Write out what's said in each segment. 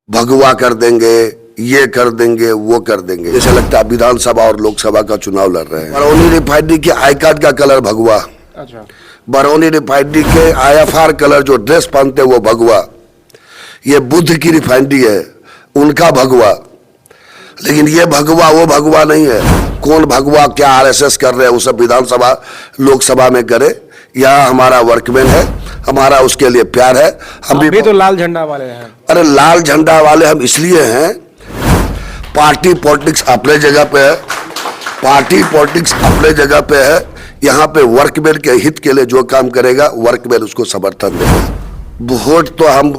भगवा कर देंगे, ये कर देंगे, वो कर देंगे। जैसे लगता है विधानसभा और लोकसभा का चुनाव लड़ रहे हैं। बरौनी रिफाइनरी के आई कार्ड का कलर भगवा। अच्छा। बरौनी रिफाइनरी के IFR कलर जो ड्रेस पहनते वो भगवा। ये बुद्ध की रिफाइनरी है, उनका भगवा। लेकिन ये भगवा वो भगवा नहीं है। कौन भगवा क्या RSS कर रहे हैं वो सब विधानसभा लोकसभा में करे। यहाँ हमारा वर्कमैन है, हमारा उसके लिए प्यार है। हम भी तो लाल झंडा वाले हैं। अरे लाल झंडा वाले हम इसलिए हैं, पार्टी पॉलिटिक्स अपने जगह पे है, पार्टी पॉलिटिक्स अपने जगह पे है। यहाँ पे वर्कमैन के हित के लिए जो काम करेगा वर्कमैन उसको समर्थन देगा। वोट तो हम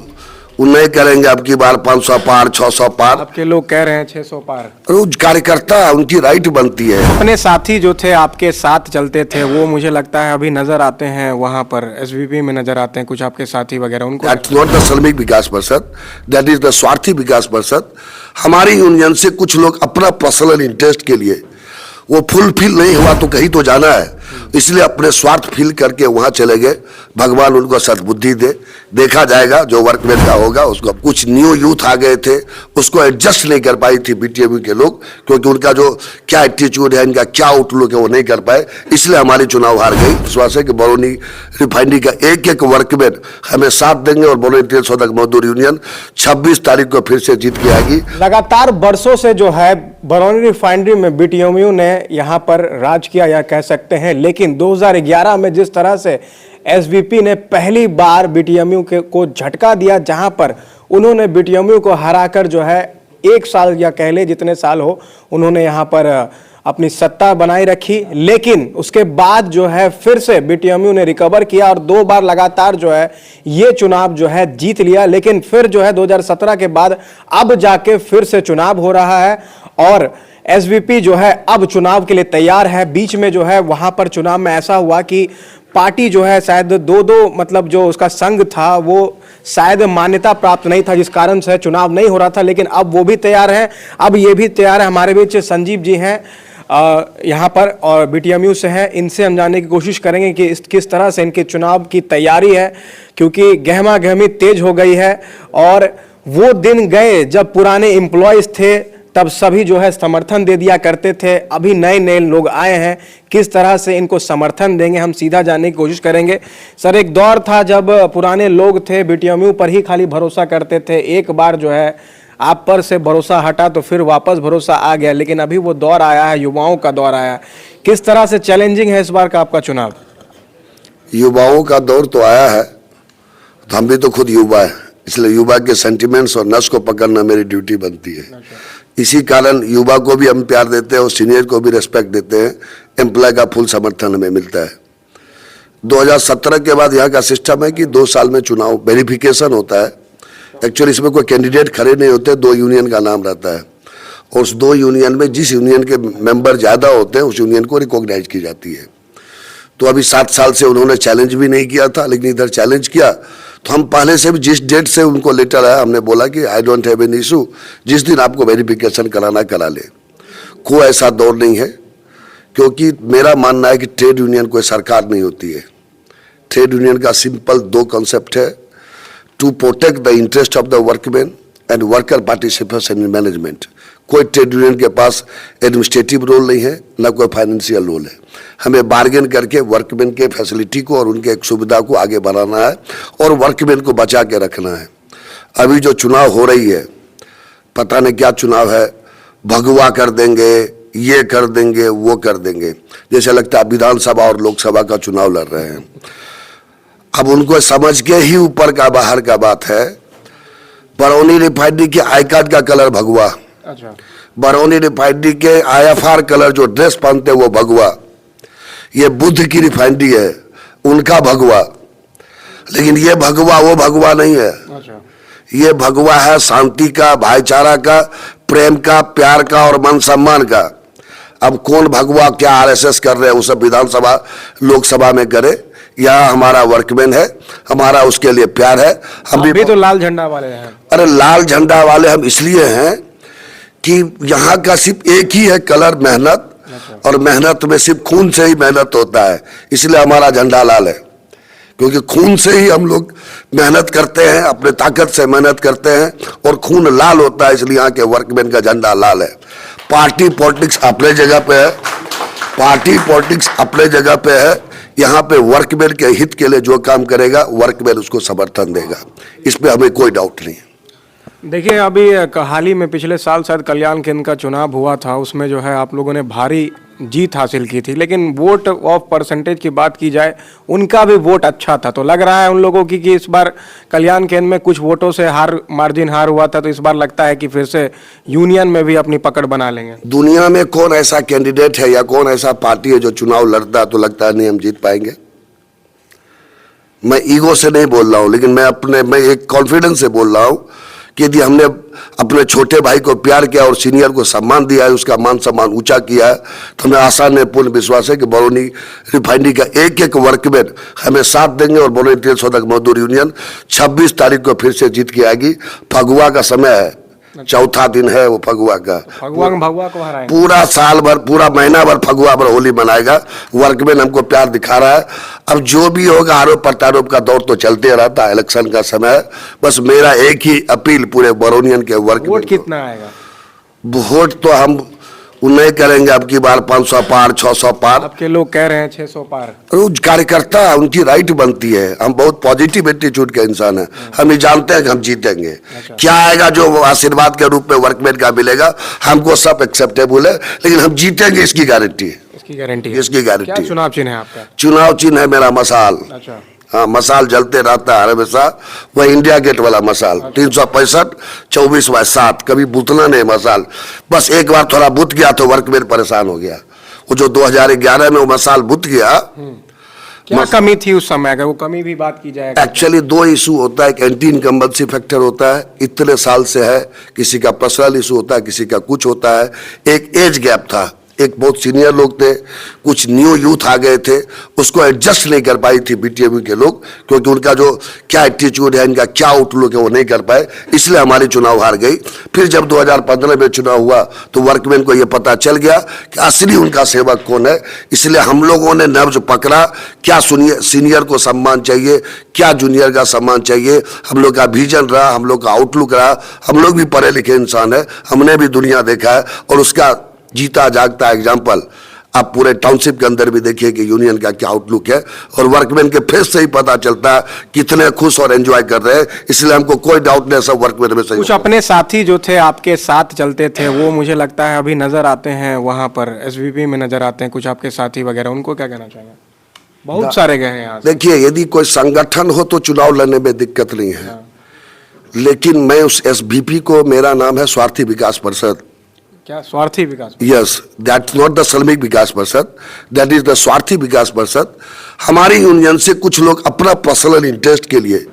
नहीं करेंगे अब की बार 500 पार 600 पार। आपके लोग कह रहे हैं 600 पार। रोज कार्यकर्ता उनकी राइट बनती है। अपने साथी जो थे आपके साथ चलते थे वो मुझे लगता है अभी नजर आते हैं, वहां पर SVP में नजर आते हैं कुछ आपके साथी वगैरह। उनको दैट्स नॉट द श्रमिक विकास परिषद, दैट इज द स्वार्थी विकास परिषद। हमारी यूनियन से कुछ लोग अपना पर्सनल इंटरेस्ट के लिए वो फुलफिल नहीं हुआ तो कहीं तो जाना है, इसलिए अपने स्वार्थ फील करके वहां चले गए। भगवान उनको सद्बुद्धि दे, देखा जाएगा जो वर्कमैन का होगा उसको। कुछ न्यू यूथ आ गए थे, उसको एडजस्ट नहीं कर पाई थी BTMU के लोग, क्योंकि उनका जो क्या एटीट्यूड है, इनका क्या आउटलुक है वो नहीं कर पाए, इसलिए हमारी चुनाव हार गई। विश्वास है कि बरौनी रिफाइनरी का एक एक वर्कमैन हमें साथ देंगे और बरौनी तेल शोधक मजदूर यूनियन 26 तारीख को फिर से जीत के आएगी। लगातार बरसों से जो है बरौनी रिफाइनरी में BTMU ने यहाँ पर राज किया या कह सकते हैं, लेकिन 2011 में जिस तरह से SVP ने पहली बार BTMU को झटका दिया, जहां पर उन्होंने BTMU को हराकर जो है 1 साल या कह ले जितने साल हो उन्होंने यहाँ पर अपनी सत्ता बनाई रखी। लेकिन उसके बाद जो है फिर से BTMU ने रिकवर किया और 2 बार लगातार जो है ये चुनाव जो है जीत लिया। लेकिन फिर जो है 2017 के बाद अब जाके फिर से चुनाव हो रहा है और SVP जो है अब चुनाव के लिए तैयार है। बीच में जो है वहां पर चुनाव में ऐसा हुआ कि पार्टी जो है शायद दो मतलब जो उसका संघ था वो शायद मान्यता प्राप्त नहीं था, जिस कारण से चुनाव नहीं हो रहा था। लेकिन अब वो भी तैयार है, अब ये भी तैयार है। हमारे बीच संजीव जी हैं यहाँ पर और BTMU से हैं, इनसे हम जानने की कोशिश करेंगे कि किस तरह से इनके चुनाव की तैयारी है, क्योंकि गहमा गहमी तेज हो गई है। और वो दिन गए जब पुराने एम्प्लॉयज थे तब सभी जो है समर्थन दे दिया करते थे, अभी नए नए लोग आए हैं, किस तरह से इनको समर्थन देंगे हम सीधा जानने की कोशिश करेंगे। सर, एक दौर था जब पुराने लोग थे BTMU पर ही खाली भरोसा करते थे, एक बार जो है आप पर से भरोसा हटा तो फिर वापस भरोसा आ गया, लेकिन अभी वो दौर आया है, युवाओं का दौर आया है। किस तरह से चैलेंजिंग है इस बार का आपका चुनाव? युवाओं का दौर तो आया है, तो हम भी तो खुद युवा है, इसलिए युवा के सेंटिमेंट्स और नस को पकड़ना मेरी ड्यूटी बनती है। इसी कारण युवा को भी हम प्यार देते हैं और सीनियर को भी रेस्पेक्ट देते हैं। एम्प्लॉय का फुल समर्थन हमें मिलता है। 2017 के बाद यहाँ का सिस्टम है कि 2 साल में चुनाव वेरिफिकेशन होता है। एक्चुअली इसमें कोई कैंडिडेट खड़े नहीं होते, 2 यूनियन का नाम रहता है और उस 2 यूनियन में जिस यूनियन के मेंबर ज़्यादा होते हैं उस यूनियन को रिकॉग्नाइज की जाती है। तो अभी 7 साल से उन्होंने चैलेंज भी नहीं किया था, लेकिन इधर चैलेंज किया तो हम पहले से भी जिस डेट से उनको लेटर आया हमने बोला कि I don't have any issue, जिस दिन आपको वेरिफिकेशन कराना करा ले। कोई ऐसा दौर नहीं है, क्योंकि मेरा मानना है कि ट्रेड यूनियन कोई सरकार नहीं होती है। ट्रेड यूनियन का सिंपल 2 कॉन्सेप्ट है, to protect the interest of the workman and worker participation in management. कोई ट्रेड यूनियन के पास एडमिनिस्ट्रेटिव रोल नहीं है, ना कोई फाइनेंशियल रोल है। हमें बार्गेन करके वर्कमैन के फैसिलिटी को और उनके एक सुविधा को आगे बढ़ाना है और वर्कमैन को बचा के रखना है। अभी जो चुनाव हो रही है, पता नहीं क्या चुनाव है, भगवा कर देंगे, ये कर देंगे, वो कर देंगे। जैसे लगता है विधानसभा और लोकसभा का चुनाव लड़ रहे हैं। अब उनको समझ के ही ऊपर का बाहर का बात है। बरौनी रिफाइनरी के आई कार्ड का कलर भगवा। अच्छा। बरौनी रिफाइनरी के IFR कलर जो ड्रेस पहनते वो भगवा। ये बुद्ध की रिफाइनरी है, उनका भगवा। लेकिन ये भगवा वो भगवा नहीं है। अच्छा। ये भगवा है शांति का, भाईचारा का, प्रेम का, प्यार का और मान सम्मान का। अब कौन भगवा क्या RSS कर रहे हैं वो सब विधानसभा लोकसभा में करे। यहाँ हमारा वर्कमैन है, हमारा उसके लिए प्यार है। हम भी तो लाल झंडा वाले हैं। अरे लाल झंडा वाले हम इसलिए हैं कि यहाँ का सिर्फ एक ही है कलर, मेहनत। और मेहनत में सिर्फ खून से ही मेहनत होता है, इसलिए हमारा झंडा लाल है। क्योंकि खून से ही हम लोग मेहनत करते हैं, अपने ताकत से मेहनत करते हैं, और खून लाल होता है, इसलिए यहाँ के वर्कमैन का झंडा लाल है। पार्टी पॉलिटिक्स अपने जगह पे है, पार्टी पॉलिटिक्स अपने जगह पे है। यहाँ पे वर्कमैन के हित के लिए जो काम करेगा वर्कमैन उसको समर्थन देगा, इसमें हमें कोई डाउट नहीं है। देखिए, अभी हाल ही में पिछले साल शायद कल्याण केंद्र का चुनाव हुआ था, उसमें जो है आप लोगों ने भारी जीत हासिल की थी, लेकिन वोट ऑफ परसेंटेज की बात की जाए उनका भी वोट अच्छा था। तो लग रहा है उन लोगों की कि इस बार कल्याण केंद्र में कुछ वोटों से मार्जिन हार हुआ था, तो इस बार लगता है कि फिर से यूनियन में भी अपनी पकड़ बना लेंगे। दुनिया में कौन ऐसा कैंडिडेट है या कौन ऐसा पार्टी है जो चुनाव लड़ता है तो लगता है नहीं हम जीत पाएंगे? मैं ईगो से नहीं बोल रहा हूं, लेकिन मैं एक कॉन्फिडेंस से बोल रहा हूं कि यदि हमने अपने छोटे भाई को प्यार किया और सीनियर को सम्मान दिया है, उसका मान सम्मान ऊंचा किया है, तो हमें आसान है, पूर्ण विश्वास है कि बरौनी रिफाइनरी का एक एक वर्कमैन हमें साथ देंगे और बरौनी तेल शोधक मजदूर यूनियन 26 तारीख को फिर से जीत के आएगी। फगुआ का समय है, चौथा दिन है वो फगुआ का। भगवा को हराएंगे। पूरा साल भर, पूरा महीना भर फगुआ भर होली मनाएगा। वर्कमैन हमको प्यार दिखा रहा है। अब जो भी होगा, आरोप प्रत्यारोप का दौर तो चलते रहता है, इलेक्शन का समय है। बस मेरा एक ही अपील पूरे बरौनियन के वर्कमैन, वोट कितना आएगा? वोट तो हम नहीं करेंगे अब की बार 500 पार, 600 पार। आपके लोग कह रहे हैं 600 पार। रोज कार्यकर्ता, उनकी राइट बनती है। हम बहुत पॉजिटिव एटीट्यूड के इंसान हैं, हम ये जानते हैं कि हम जीतेंगे। क्या आएगा जो आशीर्वाद के रूप में वर्कमैन का मिलेगा, हमको सब एक्सेप्टेबल है, लेकिन हम जीतेंगे इसकी गारंटी है। इसकी गारंटी है? इसकी गारंटी। क्या चुनाव चिन्ह है आपका? चुनाव चिन्ह है मेरा मसाल। अच्छा। हाँ, मसाल जलते रहता है हमेशा, वह इंडिया गेट वाला मसाल। 365 24/7, कभी बुतना नहीं मसाल। बस एक बार थोड़ा बुत गया तो वर्कमैन परेशान हो गया। वो जो 2011 में वो मसाल बुत गया, क्या कमी थी उस समय, अगर वो कमी भी बात की जाए? एक्चुअली 2 इशू होता है, एक एंटी इनकम्बेंसी फैक्टर होता है, इतने साल से है, किसी का पर्सनल इशू होता है, किसी का कुछ होता है। एक एज गैप था, एक बहुत सीनियर लोग थे, कुछ न्यू यूथ आ गए थे, उसको एडजस्ट नहीं कर पाई थी बीटीएमयू के लोग, क्योंकि उनका जो क्या एटीट्यूड है, इनका क्या आउटलुक है, वो नहीं कर पाए, इसलिए हमारी चुनाव हार गई। फिर जब 2015 में चुनाव हुआ तो वर्कमैन को यह पता चल गया कि असली उनका सेवक कौन है, इसलिए हम लोगों ने नब्ज पकड़ा। क्या सीनियर को सम्मान चाहिए, क्या जूनियर का सम्मान चाहिए, हम लोग का विजन रहा, हम लोग का आउटलुक रहा। हम लोग भी पढ़े लिखे इंसान है, हमने भी दुनिया देखा है, और उसका जीता जागता एग्जाम्पल आप पूरे टाउनशिप के अंदर भी देखिए कि यूनियन का क्या आउटलुक है, और वर्कमैन के फेस से ही पता चलता है कितने खुश और एंजॉय कर रहे हैं। इसलिए हमको कोई डाउट नहीं, सब वर्कमैन में सही। कुछ अपने साथी जो थे आपके साथ चलते थे, वो मुझे लगता है अभी नजर आते हैं वहां पर, एसवीपी में नजर आते हैं कुछ आपके साथी वगैरह, उनको क्या कहना चाहेंगे? बहुत सारे गए हैं यहाँ से। देखिए, यदि कोई संगठन हो तो चुनाव लड़ने में दिक्कत नहीं है, लेकिन मैं उस एसवीपी को, मेरा नाम है स्वार्थी विकास परिषद। क्या स्वार्थी विकास? Yes, that's not the श्रमिक विकास परिषद, that is the स्वार्थी विकास परिषद। हमारी यूनियन से कुछ लोग अपना पर्सनल इंटरेस्ट के लिए,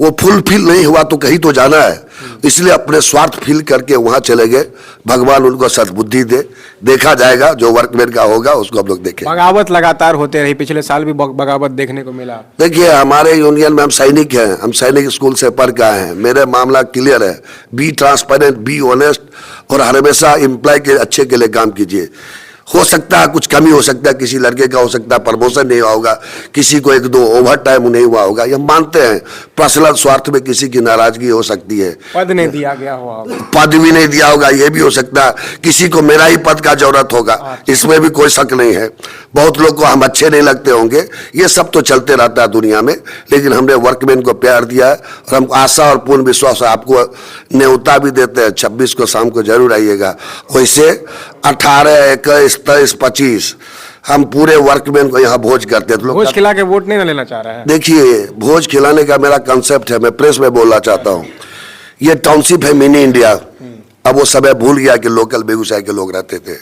वो फुलफिल नहीं हुआ तो कहीं तो जाना है, इसलिए अपने स्वार्थ फील करके वहां चले गए। भगवान उनको सद्बुद्धि दे, देखा जाएगा जो वर्कमैन का होगा उसको हम लोग देखें। बगावत लगातार होते रही, पिछले साल भी बगावत देखने को मिला। देखिए, हमारे यूनियन में हम सैनिक हैं, हम सैनिक स्कूल से पढ़ के आए हैं। मेरे मामला क्लियर है, बी ट्रांसपेरेंट, बी ऑनेस्ट, और हमेशा एम्प्लॉय के अच्छे के लिए काम कीजिए। हो सकता है कुछ कमी हो सकता है, किसी लड़के का हो सकता है प्रमोशन नहीं हुआ होगा, किसी को 1-2 ओवर टाइम नहीं हुआ होगा, ये हम मानते हैं। पर्सनल स्वार्थ में किसी की नाराजगी हो सकती है, पद नहीं दिया गया होगा, पद भी नहीं दिया होगा, ये भी हो सकता है। किसी को मेरा ही पद का जरूरत होगा, इसमें भी कोई शक नहीं है। बहुत लोग को हम अच्छे नहीं लगते होंगे, ये सब तो चलते रहता है दुनिया में, लेकिन हमने वर्कमैन को प्यार दिया है, और हमको आशा और पूर्ण विश्वास है। आपको न्योता भी देते हैं, 26 को शाम को जरूर आइएगा। वैसे 18, 21, 23, 25 हम पूरे वर्कमैन को यहाँ भोज करते हैं। भोज खिला के वोट नहीं लेना चाह रहे हैं? देखिए, भोज खिलाने का मेरा कंसेप्ट है, मैं प्रेस में बोलना चाहता हूँ। ये टाउनशिप है मिनी इंडिया। अब वो समय भूल गया कि लोकल बेगूसराय के लोग रहते थे,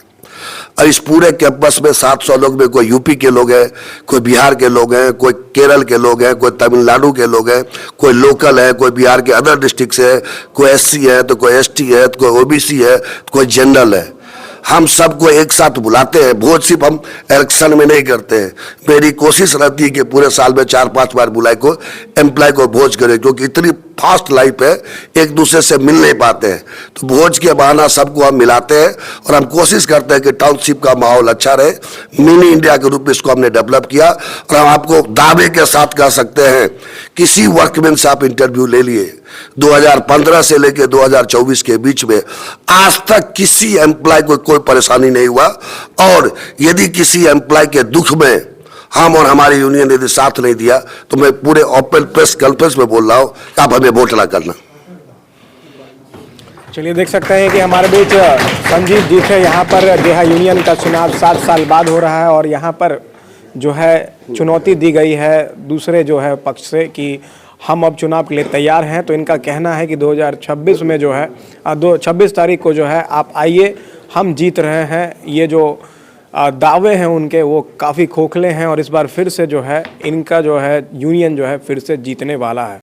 और इस पूरे कैंपस में 700 लोग में कोई यूपी के लोग हैं, कोई बिहार के लोग हैं, कोई केरल के लोग हैं, कोई तमिलनाडु के लोग हैं, कोई लोकल है, कोई बिहार के अदर डिस्ट्रिक्ट से है, कोई एससी है तो कोई एसटी है, तो कोई ओबीसी है, तो कोई जनरल है। हम सबको एक साथ बुलाते हैं। भोज सिर्फ हम इलेक्शन में नहीं करते हैं। मेरी कोशिश रहती है कि पूरे साल में 4-5 बार बुलाए को एम्प्लॉय को भोज करें, क्योंकि इतनी फास्ट लाइफ है, एक दूसरे से मिल नहीं पाते हैं। तो भोज के बहाना सबको हम मिलाते हैं और हम कोशिश करते हैं कि टाउनशिप का माहौल अच्छा रहे। मिनी इंडिया के रूप में इसको हमने डेवलप किया और हम आपको दावे के साथ कह सकते हैं, किसी वर्कमैन से आप इंटरव्यू ले लिए 2015 से लेकर 2024 के बीच में आज तक किसी एम्प्लॉय को कोई परेशानी नहीं हुआ। और यदि किसी एम्प्लॉय के दुख में हम और हमारी यूनियन ने यदि साथ नहीं दिया तो मैं पूरे ओपन प्रेस कॉन्फ्रेंस में बोल रहा हूं कि आप हमें वोट ना करना। चलिए देख सकते हैं कि हमारे बीच संजीव जी थे। यहाँ पर देहा यूनियन का चुनाव 7 साल बाद हो रहा है और यहाँ पर जो है चुनौती दी गई है दूसरे जो है पक्ष से कि हम अब चुनाव के लिए तैयार हैं। तो इनका कहना है कि 2026 में जो है 26 तारीख को जो है आप आइए, हम जीत रहे हैं। ये जो दावे हैं उनके वो काफ़ी खोखले हैं और इस बार फिर से जो है इनका जो है यूनियन जो है फिर से जीतने वाला है।